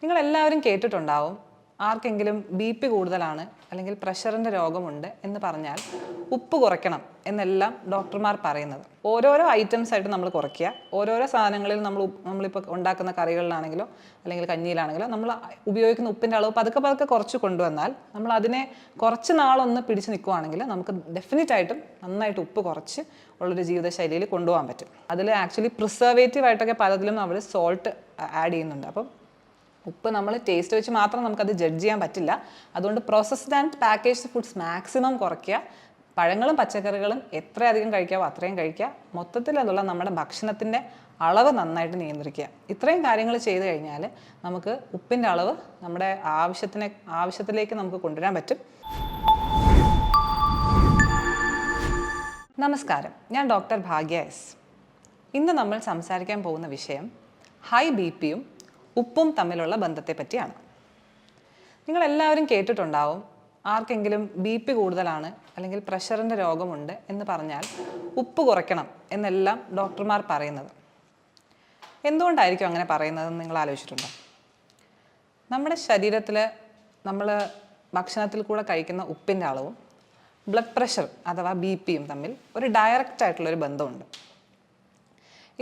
നിങ്ങളെല്ലാവരും കേട്ടിട്ടുണ്ടാവും, ആർക്കെങ്കിലും ബി പി കൂടുതലാണ് അല്ലെങ്കിൽ പ്രഷറിൻ്റെ രോഗമുണ്ട് എന്ന് പറഞ്ഞാൽ ഉപ്പ് കുറയ്ക്കണം എന്നെല്ലാം ഡോക്ടർമാർ പറയുന്നത്. ഓരോരോ ഐറ്റംസ് ആയിട്ട് നമ്മൾ കുറയ്ക്കുക. ഓരോരോ സാധനങ്ങളിൽ നമ്മളിപ്പോൾ ഉണ്ടാക്കുന്ന കറികളിലാണെങ്കിലോ അല്ലെങ്കിൽ കഞ്ഞിയിലാണെങ്കിലോ നമ്മൾ ഉപയോഗിക്കുന്ന ഉപ്പിൻ്റെ അളവ് പതുക്കെ പതുക്കെ കുറച്ച് കൊണ്ടുവന്നാൽ നമ്മൾ അതിനെ കുറച്ച് നാളൊന്ന് പിടിച്ച് നിൽക്കുകയാണെങ്കിൽ നമുക്ക് ഡെഫിനറ്റായിട്ടും നന്നായിട്ട് ഉപ്പ് കുറച്ച് ഉള്ളൊരു ജീവിതശൈലിയിൽ കൊണ്ടുപോകാൻ പറ്റും. അതിൽ ആക്ച്വലി പ്രിസർവേറ്റീവ് ആയിട്ടൊക്കെ പലതിലും നമ്മൾ സോൾട്ട് ആഡ് ചെയ്യുന്നുണ്ട്. അപ്പം ഉപ്പ് നമ്മൾ ടേസ്റ്റ് വെച്ച് മാത്രം നമുക്കത് ജഡ്ജ് ചെയ്യാൻ പറ്റില്ല. അതുകൊണ്ട് processed and packaged foods maximum കുറയ്ക്കുക. പഴങ്ങളും പച്ചക്കറികളും എത്രയധികം കഴിക്കാവോ അത്രയും കഴിക്കുക. മൊത്തത്തിൽ അതുള്ള നമ്മുടെ ഭക്ഷണത്തിൻ്റെ അളവ് നന്നായിട്ട് നിയന്ത്രിക്കുക. ഇത്രയും കാര്യങ്ങൾ ചെയ്ത് കഴിഞ്ഞാൽ നമുക്ക് ഉപ്പിൻ്റെ അളവ് നമ്മുടെ ആവശ്യത്തിലേക്ക് നമുക്ക് കൊണ്ടുവരാൻ പറ്റും. നമസ്കാരം, ഞാൻ ഡോക്ടർ ഭാഗ്യ എസ്. ഇന്ന് നമ്മൾ സംസാരിക്കാൻ പോകുന്ന വിഷയം ഹൈ ബി പിയും ഉപ്പും തമ്മിലുള്ള ബന്ധത്തെ പറ്റിയാണ്. നിങ്ങളെല്ലാവരും കേട്ടിട്ടുണ്ടാവും, ആർക്കെങ്കിലും ബി പി കൂടുതലാണ് അല്ലെങ്കിൽ പ്രഷറിൻ്റെ രോഗമുണ്ട് എന്ന് പറഞ്ഞാൽ ഉപ്പ് കുറയ്ക്കണം എന്നെല്ലാം ഡോക്ടർമാർ പറയുന്നത്. എന്തുകൊണ്ടായിരിക്കും അങ്ങനെ പറയുന്നതെന്ന് നിങ്ങൾ ആലോചിച്ചിട്ടുണ്ടോ? നമ്മുടെ ശരീരത്തിൽ നമ്മൾ ഭക്ഷണത്തിൽ കൂടെ കഴിക്കുന്ന ഉപ്പിൻ്റെ അളവും ബ്ലഡ് പ്രഷർ അഥവാ ബി പിയും തമ്മിൽ ഒരു ഡയറക്റ്റ് ആയിട്ടുള്ളൊരു ബന്ധമുണ്ട്.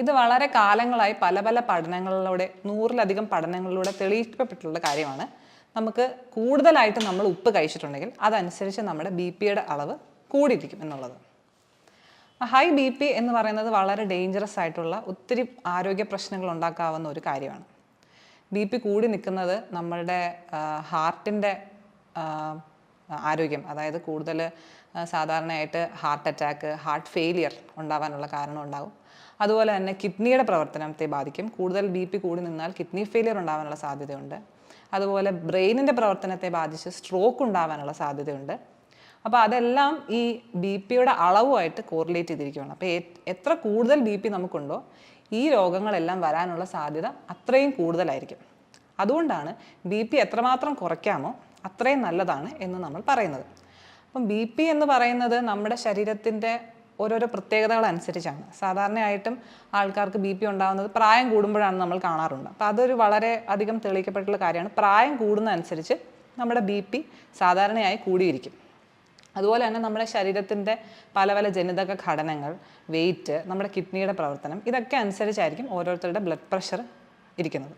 ഇത് വളരെ കാലങ്ങളായി പല പല പഠനങ്ങളിലൂടെ 100-ലധികം പഠനങ്ങളിലൂടെ തെളിയിക്കപ്പെട്ടിട്ടുള്ള കാര്യമാണ്. നമുക്ക് കൂടുതലായിട്ട് നമ്മൾ ഉപ്പ് കഴിച്ചിട്ടുണ്ടെങ്കിൽ അതനുസരിച്ച് നമ്മുടെ ബി പിയുടെ അളവ് കൂടിയിരിക്കും എന്നുള്ളത്. ഹൈ ബി പി എന്ന് പറയുന്നത് വളരെ ഡേഞ്ചറസ് ആയിട്ടുള്ള ഒത്തിരി ആരോഗ്യ പ്രശ്നങ്ങൾ ഉണ്ടാക്കാവുന്ന ഒരു കാര്യമാണ്. ബി പി കൂടി നിൽക്കുന്നത് നമ്മളുടെ ഹാർട്ടിൻ്റെ ആരോഗ്യം, അതായത് കൂടുതൽ സാധാരണയായിട്ട് ഹാർട്ട് അറ്റാക്ക്, ഹാർട്ട് ഫെയിലിയർ ഉണ്ടാവാനുള്ള കാരണം ഉണ്ടാകും. അതുപോലെ തന്നെ കിഡ്നിയുടെ പ്രവർത്തനത്തെ ബാധിക്കും. കൂടുതൽ ബി പി കൂടി നിന്നാൽ കിഡ്നി ഫെയിലിയർ ഉണ്ടാവാനുള്ള സാധ്യതയുണ്ട്. അതുപോലെ ബ്രെയിനിൻ്റെ പ്രവർത്തനത്തെ ബാധിച്ച് സ്ട്രോക്ക് ഉണ്ടാവാനുള്ള സാധ്യതയുണ്ട്. അപ്പോൾ അതെല്ലാം ഈ ബി പിയുടെ അളവുമായിട്ട് കോറിലേറ്റ് ചെയ്തിരിക്കുകയാണ്. അപ്പോൾ എത്ര കൂടുതൽ ബി പി നമുക്കുണ്ടോ ഈ രോഗങ്ങളെല്ലാം വരാനുള്ള സാധ്യത അത്രയും കൂടുതലായിരിക്കും. അതുകൊണ്ടാണ് ബി പി എത്രമാത്രം കുറയ്ക്കാമോ അത്രയും നല്ലതാണ് എന്ന് നമ്മൾ പറയുന്നത്. അപ്പം ബി പി എന്ന് പറയുന്നത് നമ്മുടെ ശരീരത്തിൻ്റെ ഓരോരോ പ്രത്യേകതകൾ അനുസരിച്ചാണ്. സാധാരണയായിട്ടും ആൾക്കാർക്ക് ബി പി ഉണ്ടാകുന്നത് പ്രായം കൂടുമ്പോഴാണ് നമ്മൾ കാണാറുണ്ട്. അപ്പോൾ അതൊരു വളരെ അധികം തെളിയിക്കപ്പെട്ടുള്ള കാര്യമാണ്. പ്രായം കൂടുന്നതനുസരിച്ച് നമ്മുടെ ബി പി സാധാരണയായി കൂടിയിരിക്കും. അതുപോലെ തന്നെ നമ്മുടെ ശരീരത്തിൻ്റെ പല പല ജനിതക ഘടനകൾ, വെയിറ്റ്, നമ്മുടെ കിഡ്നിയുടെ പ്രവർത്തനം, ഇതൊക്കെ അനുസരിച്ചായിരിക്കും ഓരോരുത്തരുടെ ബ്ലഡ് പ്രഷർ ഇരിക്കുന്നത്.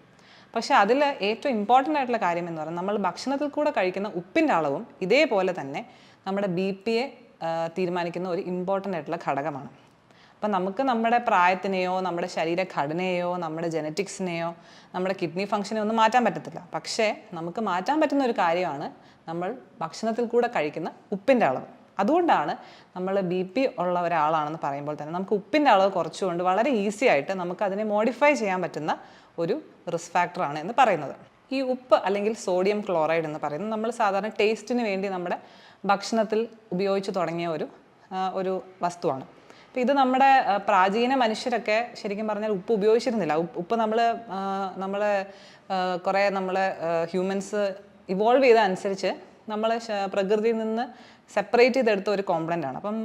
പക്ഷേ അതിൽ ഏറ്റവും ഇമ്പോർട്ടൻ്റ് ആയിട്ടുള്ള കാര്യം എന്ന് പറയുന്നത് നമ്മൾ ഭക്ഷണത്തിൽ കൂടെ കഴിക്കുന്ന ഉപ്പിൻ്റെ അളവും ഇതേപോലെ തന്നെ നമ്മുടെ ബി പിയെ തീരുമാനിക്കുന്ന ഒരു ഇമ്പോർട്ടൻ്റ് ആയിട്ടുള്ള ഘടകമാണ്. അപ്പം നമുക്ക് നമ്മുടെ പ്രായത്തിനെയോ നമ്മുടെ ശരീരഘടനയെയോ നമ്മുടെ ജെനറ്റിക്സിനെയോ നമ്മുടെ കിഡ്നി ഫംഗ്ഷനെയോ ഒന്നും മാറ്റാൻ പറ്റത്തില്ല. പക്ഷേ നമുക്ക് മാറ്റാൻ പറ്റുന്ന ഒരു കാര്യമാണ് നമ്മൾ ഭക്ഷണത്തിൽ കൂടെ കഴിക്കുന്ന ഉപ്പിൻ്റെ അളവ്. അതുകൊണ്ടാണ് നമ്മൾ ബി പി ഉള്ള ഒരാളാണെന്ന് പറയുമ്പോൾ തന്നെ നമുക്ക് ഉപ്പിൻ്റെ അളവ് കുറച്ചുകൊണ്ട് വളരെ ഈസി ആയിട്ട് നമുക്ക് അതിനെ മോഡിഫൈ ചെയ്യാൻ പറ്റുന്ന ഒരു റിസ്ക് ഫാക്ടറാണ് എന്ന് പറയുന്നത്. ഈ ഉപ്പ് അല്ലെങ്കിൽ സോഡിയം ക്ലോറൈഡ് എന്ന് പറയുന്നത് നമ്മൾ സാധാരണ ടേസ്റ്റിന് വേണ്ടി നമ്മുടെ ഭക്ഷണത്തിൽ ഉപയോഗിച്ച് തുടങ്ങിയ ഒരു വസ്തുവാണ്. അപ്പോൾ ഇത് നമ്മുടെ പ്രാചീന മനുഷ്യരൊക്കെ ശരിക്കും പറഞ്ഞാൽ ഉപ്പ് ഉപയോഗിച്ചിരുന്നില്ല. ഉപ്പ് നമ്മൾ കുറേ ഹ്യൂമൻസ് ഇവോൾവ് ചെയ്ത അനുസരിച്ച് നമ്മൾ പ്രകൃതിയിൽ നിന്ന് സെപ്പറേറ്റ് ചെയ്തെടുത്ത ഒരു കോമ്പണൻ്റ് ആണ്. അപ്പം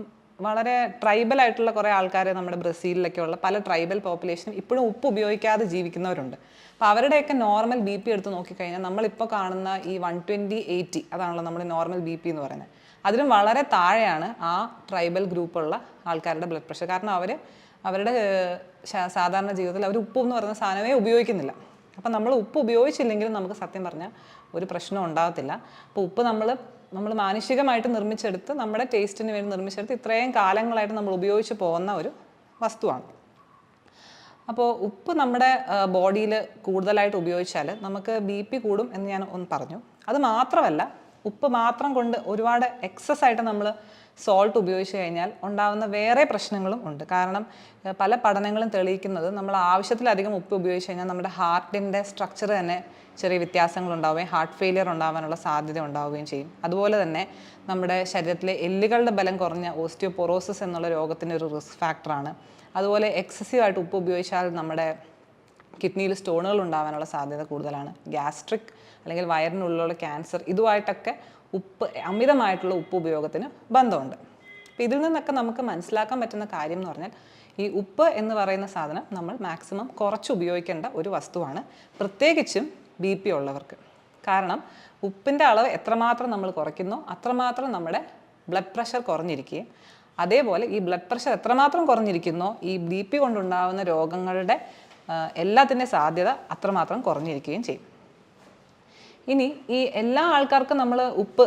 വളരെ ട്രൈബൽ ആയിട്ടുള്ള കുറേ ആൾക്കാർ നമ്മുടെ ബ്രസീലിലൊക്കെ ഉള്ള പല ട്രൈബൽ പോപ്പുലേഷൻ ഇപ്പോഴും ഉപ്പ് ഉപയോഗിക്കാതെ ജീവിക്കുന്നവരുണ്ട്. അപ്പോൾ അവരുടെയൊക്കെ നോർമൽ ബി പി എടുത്ത് നോക്കിക്കഴിഞ്ഞാൽ നമ്മളിപ്പോൾ കാണുന്ന ഈ 120/80 അതാണല്ലോ നമ്മുടെ നോർമൽ ബി പി എന്ന് പറയുന്നത്. അതിലും വളരെ താഴെയാണ് ആ ട്രൈബൽ ഗ്രൂപ്പുള്ള ആൾക്കാരുടെ ബ്ലഡ് പ്രഷർ. കാരണം അവരുടെ സാധാരണ ജീവിതത്തിൽ അവർ ഉപ്പ് എന്ന് പറയുന്ന സാധനമേ ഉപയോഗിക്കുന്നില്ല. അപ്പം നമ്മൾ ഉപ്പ് ഉപയോഗിച്ചില്ലെങ്കിലും നമുക്ക് സത്യം പറഞ്ഞാൽ ഒരു പ്രശ്നം ഉണ്ടാകത്തില്ല. അപ്പോൾ ഉപ്പ് നമ്മൾ മാനുഷികമായിട്ട് നിർമ്മിച്ചെടുത്ത് നമ്മുടെ ടേസ്റ്റിന് വേണ്ടി നിർമ്മിച്ചെടുത്ത് ഇത്രയും കാലങ്ങളായിട്ട് നമ്മൾ ഉപയോഗിച്ച് പോകുന്ന ഒരു വസ്തുവാണ്. അപ്പോൾ ഉപ്പ് നമ്മുടെ ബോഡിയിൽ കൂടുതലായിട്ട് ഉപയോഗിച്ചാൽ നമുക്ക് ബി പി കൂടും എന്ന് ഞാൻ ഒന്ന് പറഞ്ഞു. അത് മാത്രമല്ല, ഉപ്പ് മാത്രം കൊണ്ട് ഒരുപാട് എക്സസ് ആയിട്ട് നമ്മൾ സോൾട്ട് ഉപയോഗിച്ച് കഴിഞ്ഞാൽ ഉണ്ടാകുന്ന വേറെ പ്രശ്നങ്ങളും ഉണ്ട്. കാരണം പല പഠനങ്ങളും തെളിയിക്കുന്നത് നമ്മൾ ആവശ്യത്തിലധികം ഉപ്പ് ഉപയോഗിച്ച് കഴിഞ്ഞാൽ നമ്മുടെ ഹാർട്ടിൻ്റെ സ്ട്രക്ചർ തന്നെ ചെറിയ വ്യത്യാസങ്ങൾ ഉണ്ടാവുകയും ഹാർട്ട് ഫെയിലിയർ ഉണ്ടാകാനുള്ള സാധ്യത ഉണ്ടാവുകയും ചെയ്യും. അതുപോലെ തന്നെ നമ്മുടെ ശരീരത്തിലെ എല്ലുകളുടെ ബലം കുറഞ്ഞ ഓസ്റ്റിയോപൊറോസിസ് എന്നുള്ള രോഗത്തിൻ്റെ ഒരു റിസ്ക് ഫാക്ടറാണ്. അതുപോലെ എക്സസീവായിട്ട് ഉപ്പ് ഉപയോഗിച്ചാൽ നമ്മുടെ കിഡ്നിയിൽ സ്റ്റോണുകൾ ഉണ്ടാകാനുള്ള സാധ്യത കൂടുതലാണ്. ഗ്യാസ്ട്രിക് അല്ലെങ്കിൽ വയറിനുള്ളിലുള്ള ക്യാൻസർ, ഇതുമായിട്ടൊക്കെ അമിതമായിട്ടുള്ള ഉപ്പ് ഉപയോഗത്തിന് ബന്ധമുണ്ട്. അപ്പോൾ ഇതിൽ നിന്നൊക്കെ നമുക്ക് മനസ്സിലാക്കാൻ പറ്റുന്ന കാര്യം എന്ന് പറഞ്ഞാൽ ഈ ഉപ്പ് എന്ന് പറയുന്ന സാധനം നമ്മൾ മാക്സിമം കുറച്ച് ഉപയോഗിക്കേണ്ട ഒരു വസ്തുവാണ്. പ്രത്യേകിച്ചും BP ഉള്ളവർക്ക്. കാരണം ഉപ്പിൻ്റെ അളവ് എത്രമാത്രം നമ്മൾ കുറയ്ക്കുന്നോ അത്രമാത്രം നമ്മുടെ ബ്ലഡ് പ്രഷർ കുറഞ്ഞിരിക്കുകയും അതേപോലെ ഈ ബ്ലഡ് പ്രഷർ എത്രമാത്രം കുറഞ്ഞിരിക്കുന്നോ ഈ BP കൊണ്ടുണ്ടാകുന്ന രോഗങ്ങളുടെ എല്ലാത്തിൻ്റെ സാധ്യത അത്രമാത്രം കുറഞ്ഞിരിക്കുകയും ചെയ്യും. ഇനി ഈ എല്ലാ ആൾക്കാർക്കും നമ്മൾ ഉപ്പ്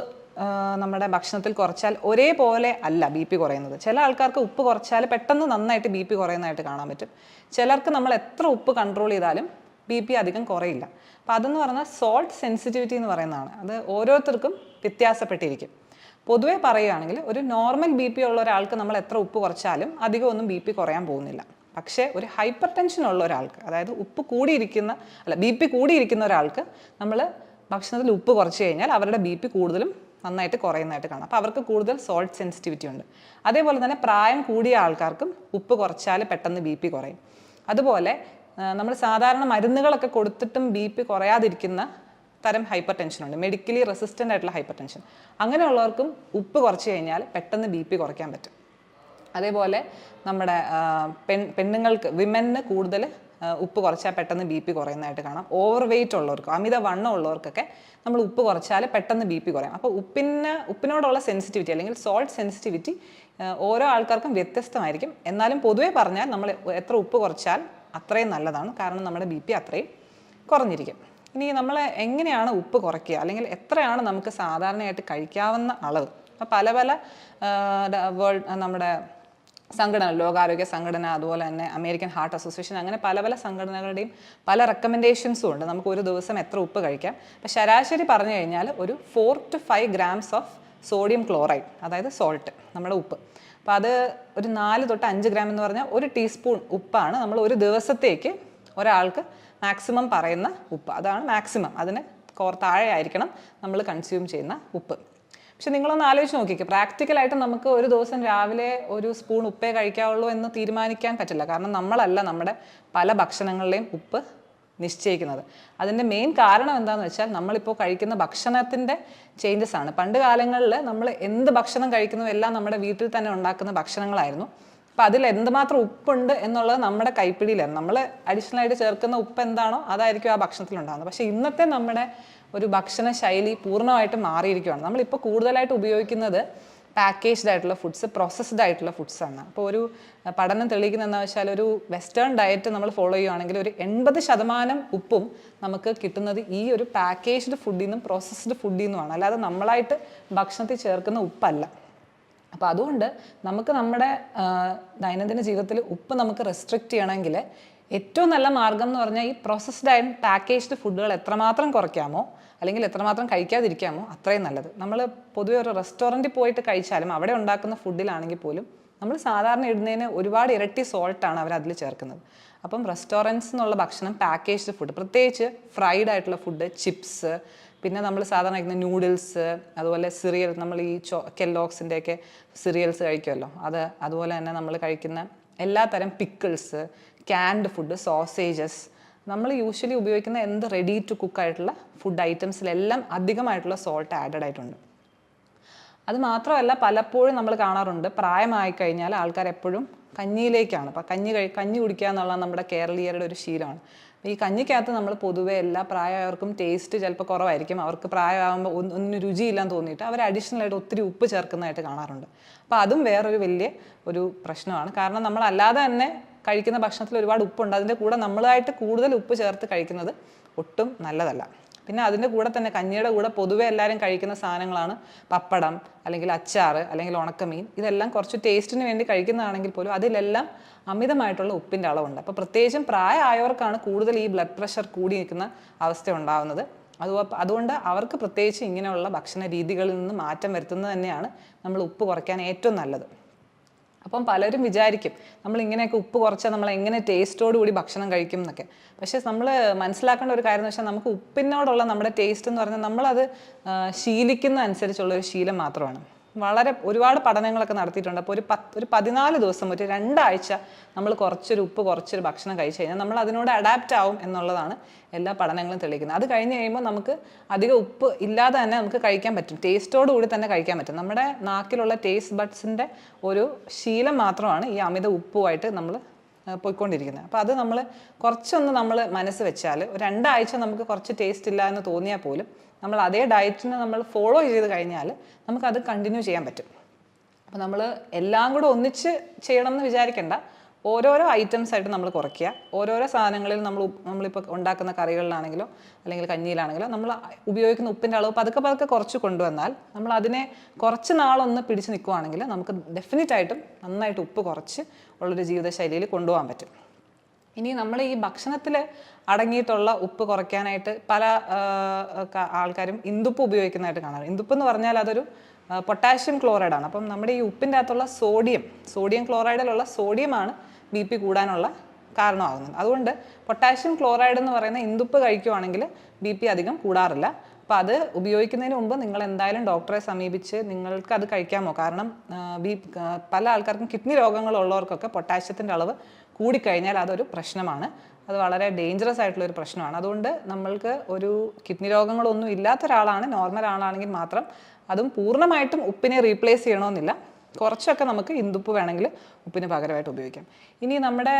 നമ്മുടെ ഭക്ഷണത്തിൽ കുറച്ചാൽ ഒരേപോലെ അല്ല BP കുറയുന്നത്. ചില ആൾക്കാർക്ക് ഉപ്പ് കുറച്ചാൽ പെട്ടെന്ന് നന്നായിട്ട് BP കുറയുന്നതായിട്ട് കാണാൻ പറ്റും. ചിലർക്ക് നമ്മൾ എത്ര ഉപ്പ് കൺട്രോൾ ചെയ്താലും BP അധികം കുറയില്ല. അപ്പോൾ അതെന്ന് പറഞ്ഞാൽ സോൾട്ട് സെൻസിറ്റിവിറ്റി എന്ന് പറയുന്നതാണ്. അത് ഓരോരുത്തർക്കും വ്യത്യാസപ്പെട്ടിരിക്കും. പൊതുവേ പറയുകയാണെങ്കിൽ ഒരു നോർമൽ BP ഉള്ള ഒരാൾക്ക് നമ്മൾ എത്ര ഉപ്പ് കുറച്ചാലും അധികം ഒന്നും BP കുറയാൻ പോകുന്നില്ല. പക്ഷേ ഒരു ഹൈപ്പർ ടെൻഷൻ ഉള്ള ഒരാൾക്ക്, അതായത് BP കൂടിയിരിക്കുന്ന ഒരാൾക്ക് നമ്മൾ ഭക്ഷണത്തിൽ ഉപ്പ് കുറച്ച് കഴിഞ്ഞാൽ അവരുടെ BP കൂടുതലും നന്നായിട്ട് കുറയുന്നതായിട്ട് കാണാം. അപ്പോൾ അവർക്ക് കൂടുതൽ സോൾട്ട് സെൻസിറ്റിവിറ്റി ഉണ്ട്. അതേപോലെ തന്നെ പ്രായം കൂടിയ ആൾക്കാർക്കും ഉപ്പ് കുറച്ചാൽ പെട്ടെന്ന് BP കുറയും. അതുപോലെ നമ്മൾ സാധാരണ മരുന്നുകളൊക്കെ കൊടുത്തിട്ടും BP കുറയാതിരിക്കുന്ന തരം ഹൈപ്പർ ടെൻഷൻ ഉണ്ട്, മെഡിക്കലി റെസിസ്റ്റൻ്റ് ആയിട്ടുള്ള ഹൈപ്പർ ടെൻഷൻ. അങ്ങനെയുള്ളവർക്കും ഉപ്പ് കുറച്ച് കഴിഞ്ഞാൽ പെട്ടെന്ന് BP കുറയ്ക്കാൻ പറ്റും. അതേപോലെ നമ്മുടെ പെണ്ണുങ്ങൾക്ക് വിമന് കൂടുതൽ ഉപ്പ് കുറച്ചാൽ പെട്ടെന്ന് BP കുറയുന്നതായിട്ട് കാണാം. ഓവർ വെയിറ്റ് ഉള്ളവർക്ക്, അമിത വണ്ണം ഉള്ളവർക്കൊക്കെ നമ്മൾ ഉപ്പ് കുറച്ചാൽ പെട്ടെന്ന് BP കുറയും. അപ്പോൾ ഉപ്പിനോടുള്ള സെൻസിറ്റിവിറ്റി അല്ലെങ്കിൽ സോൾട്ട് സെൻസിറ്റിവിറ്റി ഓരോ ആൾക്കാർക്കും വ്യത്യസ്തമായിരിക്കും. എന്നാലും പൊതുവെ പറഞ്ഞാൽ നമ്മൾ എത്ര ഉപ്പ് കുറച്ചാൽ അത്രയും നല്ലതാണ്. കാരണം നമ്മുടെ BP അത്രയും കുറഞ്ഞിരിക്കും. ഇനി നമ്മൾ എങ്ങനെയാണ് ഉപ്പ് കുറയ്ക്കുക, അല്ലെങ്കിൽ എത്രയാണ് നമുക്ക് സാധാരണയായിട്ട് കഴിക്കാവുന്ന അളവ്? അപ്പോൾ പല നമ്മുടെ സംഘടന, ലോകാരോഗ്യ സംഘടന, അതുപോലെ തന്നെ അമേരിക്കൻ ഹാർട്ട് അസോസിയേഷൻ, അങ്ങനെ പല സംഘടനകളുടെയും പല റെക്കമെൻഡേഷൻസും ഉണ്ട് നമുക്ക് ഒരു ദിവസം എത്ര ഉപ്പ് കഴിക്കാം. അപ്പോൾ ശരാശരി പറഞ്ഞു കഴിഞ്ഞാൽ ഒരു 4 to 5 grams of sodium chloride, അതായത് സോൾട്ട്, നമ്മുടെ ഉപ്പ്. അപ്പോൾ അത് ഒരു 4 to 5 gram എന്ന് പറഞ്ഞാൽ 1 ടീസ്പൂൺ ഉപ്പാണ് നമ്മൾ ഒരു ദിവസത്തേക്ക് ഒരാൾക്ക് മാക്സിമം പറയുന്ന ഉപ്പ്. അതാണ് മാക്സിമം. അതിന് താഴെ ആയിരിക്കണം നമ്മൾ കൺസ്യൂം ചെയ്യുന്ന ഉപ്പ്. പക്ഷെ നിങ്ങളൊന്ന് ആലോചിച്ച് നോക്കിക്കേ, പ്രാക്ടിക്കലായിട്ട് നമുക്ക് ഒരു ദിവസം രാവിലെ ഒരു സ്പൂൺ ഉപ്പേ കഴിക്കാവുള്ളൂ എന്ന് തീരുമാനിക്കാൻ പറ്റില്ല. കാരണം നമ്മളല്ല നമ്മുടെ പല ഭക്ഷണങ്ങളിലെയും ഉപ്പ് നിശ്ചയിക്കുന്നത്. അതിൻ്റെ മെയിൻ കാരണം എന്താണെന്ന് വെച്ചാൽ നമ്മളിപ്പോൾ കഴിക്കുന്ന ഭക്ഷണത്തിൻ്റെ ചേഞ്ചസ് ആണ്. പണ്ട് കാലങ്ങളിൽ നമ്മൾ എന്ത് ഭക്ഷണം കഴിക്കുന്നു എല്ലാം നമ്മുടെ വീട്ടിൽ തന്നെ ഉണ്ടാക്കുന്ന ഭക്ഷണങ്ങളായിരുന്നു. അപ്പോൾ അതിൽ എന്തുമാത്രം ഉപ്പുണ്ട് എന്നുള്ളത് നമ്മുടെ കൈപ്പിടിയിലായിരുന്നു. നമ്മൾ അഡീഷണൽ ആയിട്ട് ചേർക്കുന്ന ഉപ്പ് എന്താണോ അതായിരിക്കും ആ ഭക്ഷണത്തിൽ ഉണ്ടാകുന്നത്. പക്ഷേ ഇന്നത്തെ നമ്മുടെ ഒരു ഭക്ഷണ ശൈലി പൂർണ്ണമായിട്ട് മാറിയിരിക്കുകയാണ്. നമ്മളിപ്പോൾ കൂടുതലായിട്ട് ഉപയോഗിക്കുന്നത് പാക്കേജ്ഡ് ആയിട്ടുള്ള ഫുഡ്സ്, പ്രോസസ്ഡ് ആയിട്ടുള്ള ഫുഡ്സാണ്. അപ്പോൾ ഒരു പഠനം തെളിയിക്കുന്നത് എന്താണെന്ന് വെച്ചാൽ ഒരു വെസ്റ്റേൺ ഡയറ്റ് നമ്മൾ ഫോളോ ചെയ്യുകയാണെങ്കിൽ ഒരു 80% ഉപ്പും നമുക്ക് കിട്ടുന്നത് ഈ ഒരു പാക്കേജ്ഡ് ഫുഡിൽ നിന്നും പ്രോസസ്ഡ് ഫുഡിൽ നിന്നുമാണ്, അല്ലാതെ നമ്മളായിട്ട് ഭക്ഷണത്തിൽ ചേർക്കുന്ന ഉപ്പല്ല. അപ്പോൾ അതുകൊണ്ട് നമുക്ക് നമ്മുടെ ദൈനംദിന ജീവിതത്തിൽ ഉപ്പ് നമുക്ക് റെസ്ട്രിക്റ്റ് ചെയ്യണമെങ്കിൽ ഏറ്റവും നല്ല മാർഗം എന്ന് പറഞ്ഞാൽ ഈ പ്രോസസ്ഡ് ആൻഡ് പാക്കേജ്ഡ് ഫുഡുകൾ എത്രമാത്രം കുറയ്ക്കാമോ അല്ലെങ്കിൽ എത്രമാത്രം കഴിക്കാതിരിക്കാമോ അത്രയും നല്ലത്. നമ്മൾ പൊതുവെ ഒരു റെസ്റ്റോറൻറ്റിൽ പോയിട്ട് കഴിച്ചാലും അവിടെ ഉണ്ടാക്കുന്ന ഫുഡിലാണെങ്കിൽ പോലും നമ്മൾ സാധാരണ ഇടുന്നതിന് ഒരുപാട് ഇരട്ടി സോൾട്ടാണ് അവർ അതിൽ ചേർക്കുന്നത്. അപ്പം റെസ്റ്റോറൻറ്റ്സ് എന്നുള്ള ഭക്ഷണം, പാക്കേജ്ഡ് ഫുഡ്, പ്രത്യേകിച്ച് ഫ്രൈഡ് ആയിട്ടുള്ള ഫുഡ്, ചിപ്സ്, പിന്നെ നമ്മൾ സാധാരണ കഴിക്കുന്ന നൂഡിൽസ്, അതുപോലെ സിറിയൽ, നമ്മൾ ഈ കെല്ലോഗ്സിൻ്റെയൊക്കെ സിറിയൽസ് കഴിക്കുമല്ലോ, അതുപോലെ തന്നെ നമ്മൾ കഴിക്കുന്ന എല്ലാ തരം പിക്കിൾസ്, ക്യാൻഡ് ഫുഡ്, സോസേജസ്, നമ്മൾ യൂഷ്വലി ഉപയോഗിക്കുന്ന എന്ത് റെഡി ടു കുക്ക് ആയിട്ടുള്ള ഫുഡ് ഐറ്റംസിലെല്ലാം അധികമായിട്ടുള്ള സോൾട്ട് ആഡഡ് ആയിട്ടുണ്ട്. അത് മാത്രമല്ല, പലപ്പോഴും നമ്മൾ കാണാറുണ്ട് പ്രായമായി കഴിഞ്ഞാൽ ആൾക്കാർ എപ്പോഴും കഞ്ഞിയിലേക്കാണ്. അപ്പം കഞ്ഞി കുടിക്കുക എന്നുള്ള നമ്മുടെ കേരളീയരുടെ ഒരു ശീലമാണ്. ഈ കഞ്ഞിക്കകത്ത് നമ്മൾ പൊതുവേ എല്ലാ പ്രായമായവർക്കും ടേസ്റ്റ് ചിലപ്പോൾ കുറവായിരിക്കും. അവർക്ക് പ്രായമാകുമ്പോൾ ഒന്നിനും രുചിയില്ലാന്ന് തോന്നിയിട്ട് അവർ അഡീഷണലായിട്ട് ഒത്തിരി ഉപ്പ് ചേർക്കുന്നതായിട്ട് കാണാറുണ്ട്. അപ്പോൾ അതും വേറൊരു വലിയ ഒരു പ്രശ്നമാണ്. കാരണം നമ്മളല്ലാതെ തന്നെ കഴിക്കുന്ന ഭക്ഷണത്തിൽ ഒരുപാട് ഉപ്പുണ്ട്. അതിൻ്റെ കൂടെ നമ്മളായിട്ട് കൂടുതൽ ഉപ്പ് ചേർത്ത് കഴിക്കുന്നത് ഒട്ടും നല്ലതല്ല. പിന്നെ അതിൻ്റെ കൂടെ തന്നെ കഞ്ഞിയുടെ കൂടെ പൊതുവെ എല്ലാവരും കഴിക്കുന്ന സാധനങ്ങളാണ് പപ്പടം, അല്ലെങ്കിൽ അച്ചാർ, അല്ലെങ്കിൽ ഉണക്കമീൻ. ഇതെല്ലാം കുറച്ച് ടേസ്റ്റിന് വേണ്ടി കഴിക്കുന്നതാണെങ്കിൽ പോലും അതിലെല്ലാം അമിതമായിട്ടുള്ള ഉപ്പിൻ്റെ അളവുണ്ട്. അപ്പോൾ പ്രത്യേകിച്ചും പ്രായമായവർക്കാണ് കൂടുതൽ ഈ ബ്ലഡ് പ്രഷർ കൂടി നിൽക്കുന്ന അവസ്ഥ ഉണ്ടാകുന്നത്. അതുകൊണ്ട് അവർക്ക് പ്രത്യേകിച്ച് ഇങ്ങനെയുള്ള ഭക്ഷണ രീതികളിൽ നിന്ന് മാറ്റം വരുത്തുന്നത് തന്നെയാണ് നമ്മൾ ഉപ്പ് കുറയ്ക്കാൻ ഏറ്റവും നല്ലത്. അപ്പം പലരും വിചാരിക്കും നമ്മൾ ഇങ്ങനെയൊക്കെ ഉപ്പ് കുറച്ചാൽ നമ്മൾ എങ്ങനെ ടേസ്റ്റോട് കൂടി ഭക്ഷണം കഴിക്കും എന്നൊക്കെ. പക്ഷേ നമ്മൾ മനസ്സിലാക്കേണ്ട ഒരു കാര്യം എന്ന് വെച്ചാൽ നമുക്ക് ഉപ്പിനോടുള്ള നമ്മുടെ ടേസ്റ്റ് എന്ന് പറഞ്ഞാൽ നമ്മളത് ശീലിക്കുന്ന അനുസരിച്ചുള്ളൊരു ശീലം മാത്രമാണ്. ഒരുപാട് പഠനങ്ങളൊക്കെ നടത്തിയിട്ടുണ്ട്. അപ്പോൾ ഒരു 14 ദിവസം, ഒരു 2 ആഴ്ച നമ്മൾ കുറച്ചൊരു ഭക്ഷണം കഴിച്ചു കഴിഞ്ഞാൽ നമ്മൾ അതിനോട് അഡാപ്റ്റ് ആവും എന്നുള്ളതാണ് എല്ലാ പഠനങ്ങളും തെളിയിക്കുന്നത്. അത് കഴിഞ്ഞ് കഴിയുമ്പോൾ നമുക്ക് അധികം ഉപ്പ് ഇല്ലാതെ തന്നെ നമുക്ക് കഴിക്കാൻ പറ്റും, ടേസ്റ്റോട് കൂടി തന്നെ കഴിക്കാൻ പറ്റും. നമ്മുടെ നാക്കിലുള്ള ടേസ്റ്റ് ബഡ്സിൻ്റെ ഒരു ശീലം മാത്രമാണ് ഈ അമിത ഉപ്പുമായിട്ട് നമ്മൾ പോയിക്കൊണ്ടിരിക്കുന്നത്. അപ്പോൾ അത് നമ്മൾ കുറച്ചൊന്ന് നമ്മൾ മനസ്സ് വെച്ചാൽ ഒരു 2 ആഴ്ച നമുക്ക് കുറച്ച് ടേസ്റ്റ് ഇല്ല എന്ന് തോന്നിയാൽ പോലും നമ്മൾ അതേ ഡയറ്റിനെ നമ്മൾ ഫോളോ ചെയ്ത് കഴിഞ്ഞാൽ നമുക്കത് കണ്ടിന്യൂ ചെയ്യാൻ പറ്റും. അപ്പോൾ നമ്മൾ എല്ലാം കൂടെ ഒന്നിച്ച് ചെയ്യണം എന്ന് വിചാരിക്കേണ്ട. ഓരോരോ ഐറ്റംസ് ആയിട്ട് നമ്മൾ കുറയ്ക്കുക. ഓരോരോ സാധനങ്ങളിൽ നമ്മളിപ്പോൾ ഉണ്ടാക്കുന്ന കറികളിലാണെങ്കിലോ അല്ലെങ്കിൽ കഞ്ഞിയിലാണെങ്കിലോ നമ്മൾ ഉപയോഗിക്കുന്ന ഉപ്പിൻ്റെ അളവ് പതുക്കെ കുറച്ച് കൊണ്ടുവന്നാൽ നമ്മൾ അതിനെ കുറച്ച് നാളൊന്ന് പിടിച്ച് നിൽക്കുകയാണെങ്കിൽ നമുക്ക് ഡെഫിനറ്റായിട്ടും നന്നായിട്ട് ഉപ്പ് കുറച്ച് ഉള്ളൊരു ജീവിതശൈലിയിൽ കൊണ്ടുപോകാൻ പറ്റും. ഇനി നമ്മൾ ഈ ഭക്ഷണത്തിൽ അടങ്ങിയിട്ടുള്ള ഉപ്പ് കുറയ്ക്കാനായിട്ട് പല ആൾക്കാരും ഇന്ദുപ്പ് ഉപയോഗിക്കുന്നതായിട്ട് കാണാറ്. ഇന്ദുപ്പ് എന്ന് പറഞ്ഞാൽ അതൊരു പൊട്ടാഷ്യം ക്ലോറൈഡാണ്. അപ്പം നമ്മുടെ ഈ ഉപ്പിൻ്റെ അകത്തുള്ള സോഡിയം ക്ലോറൈഡിലുള്ള സോഡിയമാണ് BP കൂടാനുള്ള കാരണമാകുന്നത്. അതുകൊണ്ട് പൊട്ടാഷ്യം ക്ലോറൈഡ് എന്ന് പറയുന്ന ഇന്ദുപ്പ് കഴിക്കുവാണെങ്കിൽ BP അധികം കൂടാറില്ല. അപ്പോൾ അത് ഉപയോഗിക്കുന്നതിന് മുമ്പ് നിങ്ങൾ എന്തായാലും ഡോക്ടറെ സമീപിച്ച് നിങ്ങൾക്ക് അത് കഴിക്കാമോ? കാരണം പല ആൾക്കാർക്കും കിഡ്നി രോഗങ്ങളുള്ളവർക്കൊക്കെ പൊട്ടാഷ്യത്തിൻ്റെ അളവ് കൂടിക്കഴിഞ്ഞാൽ അതൊരു പ്രശ്നമാണ്. അത് വളരെ ഡേഞ്ചറസ് ആയിട്ടുള്ളൊരു പ്രശ്നമാണ്. അതുകൊണ്ട് നമ്മൾക്ക് ഒരു കിഡ്നി രോഗങ്ങളൊന്നും ഇല്ലാത്ത ഒരാളാണ്, നോർമൽ ആളാണെങ്കിൽ മാത്രം, അതും പൂർണ്ണമായിട്ടും ഉപ്പിനെ റീപ്ലേസ് ചെയ്യണമെന്നില്ല, കുറച്ചൊക്കെ നമുക്ക് ഇന്ദുപ്പ് വേണമെങ്കിൽ ഉപ്പിന് പകരമായിട്ട് ഉപയോഗിക്കാം. ഇനി നമ്മുടെ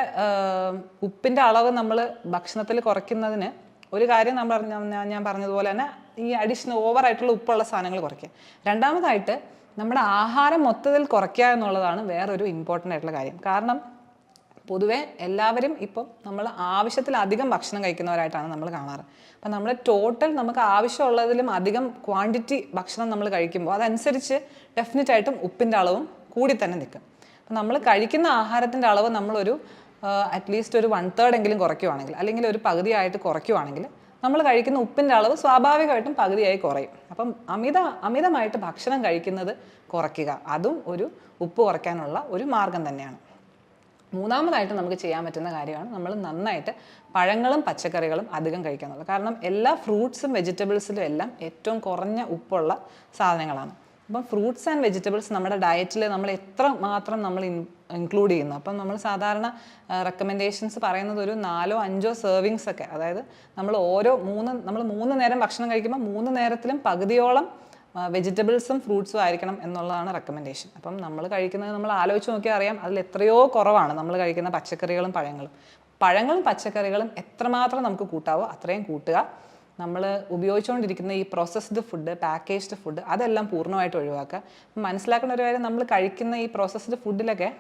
ഉപ്പിൻ്റെ അളവ് നമ്മൾ ഭക്ഷണത്തിൽ കുറയ്ക്കുന്നതിന് ഒരു കാര്യം ഞാൻ പറഞ്ഞതുപോലെ തന്നെ ഈ അഡീഷണൽ ഓവറായിട്ടുള്ള ഉപ്പുള്ള സാധനങ്ങൾ കുറയ്ക്കുക. രണ്ടാമതായിട്ട് നമ്മുടെ ആഹാരം മൊത്തത്തിൽ കുറയ്ക്കുക എന്നുള്ളതാണ് വേറൊരു ഇമ്പോർട്ടൻ്റ് ആയിട്ടുള്ള കാര്യം. കാരണം പൊതുവെ എല്ലാവരും ഇപ്പം നമ്മൾ ആവശ്യത്തിലധികം ഭക്ഷണം കഴിക്കുന്നവരായിട്ടാണ് നമ്മൾ കാണാറ്. അപ്പം നമ്മൾ ടോട്ടൽ നമുക്ക് ആവശ്യമുള്ളതിലും അധികം ക്വാണ്ടിറ്റി ഭക്ഷണം നമ്മൾ കഴിക്കുമ്പോൾ അതനുസരിച്ച് ഡെഫിനറ്റായിട്ടും ഉപ്പിൻ്റെ അളവും കൂടി തന്നെ നിൽക്കും. അപ്പം നമ്മൾ കഴിക്കുന്ന ആഹാരത്തിൻ്റെ അളവ് നമ്മളൊരു അറ്റ്ലീസ്റ്റ് ഒരു 1/3 എങ്കിലും കുറയ്ക്കുവാണെങ്കിൽ, അല്ലെങ്കിൽ ഒരു പകുതിയായിട്ട് കുറയ്ക്കുവാണെങ്കിൽ നമ്മൾ കഴിക്കുന്ന ഉപ്പിൻ്റെ അളവ് സ്വാഭാവികമായിട്ടും പകുതിയായി കുറയും. അപ്പം അമിതമായിട്ട് ഭക്ഷണം കഴിക്കുന്നത് കുറയ്ക്കുക, അതും ഒരു ഉപ്പ് കുറയ്ക്കാനുള്ള ഒരു മാർഗം തന്നെയാണ്. മൂന്നാമതായിട്ട് നമുക്ക് ചെയ്യാൻ പറ്റുന്ന കാര്യമാണ് നമ്മൾ നന്നായിട്ട് പഴങ്ങളും പച്ചക്കറികളും അധികം കഴിക്കാന്നുള്ളത്. കാരണം എല്ലാ ഫ്രൂട്ട്സും വെജിറ്റബിൾസിലും എല്ലാം ഏറ്റവും കുറഞ്ഞ ഉപ്പുള്ള സാധനങ്ങളാണ്. അപ്പം ഫ്രൂട്ട്സ് ആൻഡ് വെജിറ്റബിൾസ് നമ്മുടെ ഡയറ്റിൽ നമ്മൾ എത്ര മാത്രം നമ്മൾ ഇൻക്ലൂഡ് ചെയ്യുന്നു. അപ്പം നമ്മൾ സാധാരണ റെക്കമെൻഡേഷൻസ് പറയുന്നത് ഒരു 4-5 സെർവിങ്സ് ഒക്കെ, അതായത് നമ്മൾ 3 നേരം ഭക്ഷണം കഴിക്കുമ്പോൾ 3 നേരത്തിലും പകുതിയോളം വെജിറ്റബിൾസും ഫ്രൂട്ട്സും ആയിരിക്കണം എന്നുള്ളതാണ് റെക്കമെൻഡേഷൻ. അപ്പം നമ്മൾ കഴിക്കുന്നത് നമ്മൾ ആലോചിച്ച് നോക്കിയാൽ അറിയാം, അതിൽ എത്രയോ കുറവാണ് നമ്മൾ കഴിക്കുന്ന പച്ചക്കറികളും പഴങ്ങളും പച്ചക്കറികളും എത്രമാത്രം നമുക്ക് കൂട്ടാവോ അത്രയും കൂട്ടുക. നമ്മൾ ഉപയോഗിച്ചുകൊണ്ടിരിക്കുന്ന ഈ പ്രോസസ്ഡ് ഫുഡ്, പാക്കേജ്ഡ് ഫുഡ്, അതെല്ലാം പൂർണ്ണമായിട്ട് ഒഴിവാക്കുക. മനസ്സിലാക്കേണ്ട ഒരു കാര്യം, നമ്മൾ കഴിക്കുന്ന ഈ പ്രോസസ്ഡ് ഫുഡിലൊക്കെ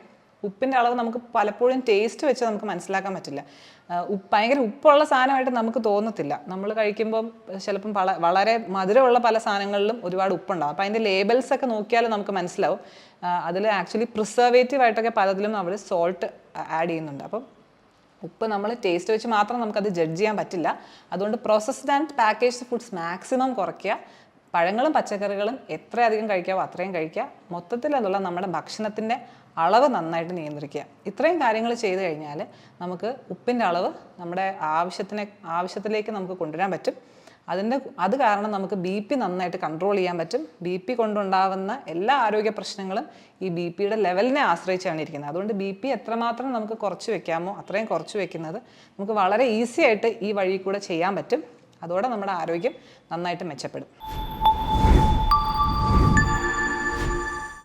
ഉപ്പിൻ്റെ അളവ് നമുക്ക് പലപ്പോഴും ടേസ്റ്റ് വെച്ച് നമുക്ക് മനസ്സിലാക്കാൻ പറ്റില്ല. ഭയങ്കര ഉപ്പുള്ള സാധനമായിട്ട് നമുക്ക് തോന്നത്തില്ല. നമ്മൾ കഴിക്കുമ്പം ചിലപ്പം വളരെ മധുരമുള്ള പല സാധനങ്ങളിലും ഒരുപാട് ഉപ്പുണ്ടാകും. അപ്പോൾ അതിൻ്റെ ലേബൽസൊക്കെ നോക്കിയാൽ നമുക്ക് മനസ്സിലാവും അതിൽ ആക്ച്വലി പ്രിസർവേറ്റീവ് ആയിട്ടൊക്കെ പലതിലും അവർ സോൾട്ട് ആഡ് ചെയ്യുന്നുണ്ട്. അപ്പം ഉപ്പ് നമ്മൾ ടേസ്റ്റ് വെച്ച് മാത്രം നമുക്കത് ജഡ്ജ് ചെയ്യാൻ പറ്റില്ല. അതുകൊണ്ട് processed and packaged foods maximum കുറയ്ക്കുക. പഴങ്ങളും പച്ചക്കറികളും എത്രയധികം കഴിക്കാവോ അത്രയും കഴിക്കുക. മൊത്തത്തിൽ അതുള്ള നമ്മുടെ ഭക്ഷണത്തിൻ്റെ അളവ് നന്നായിട്ട് നിയന്ത്രിക്കുക. ഇത്രയും കാര്യങ്ങൾ ചെയ്ത് കഴിഞ്ഞാൽ നമുക്ക് ഉപ്പിൻ്റെ അളവ് നമ്മുടെ ആവശ്യത്തിലേക്ക് നമുക്ക് കൊണ്ടുവരാൻ പറ്റും. അത് കാരണം നമുക്ക് BP നന്നായിട്ട് കൺട്രോൾ ചെയ്യാൻ പറ്റും. BP കൊണ്ടുണ്ടാവുന്ന എല്ലാ ആരോഗ്യ പ്രശ്നങ്ങളും ഈ BPയുടെ ലെവലിനെ ആശ്രയിച്ചാണ് ഇരിക്കുന്നത്. അതുകൊണ്ട് BP എത്രമാത്രം നമുക്ക് കുറച്ച് വെക്കാമോ അത്രയും കുറച്ച് വെക്കുന്നത് നമുക്ക് വളരെ ഈസി ആയിട്ട് ഈ വഴി കൂടെ ചെയ്യാൻ പറ്റും. അതോടെ നമ്മുടെ ആരോഗ്യം നന്നായിട്ട് മെച്ചപ്പെടും.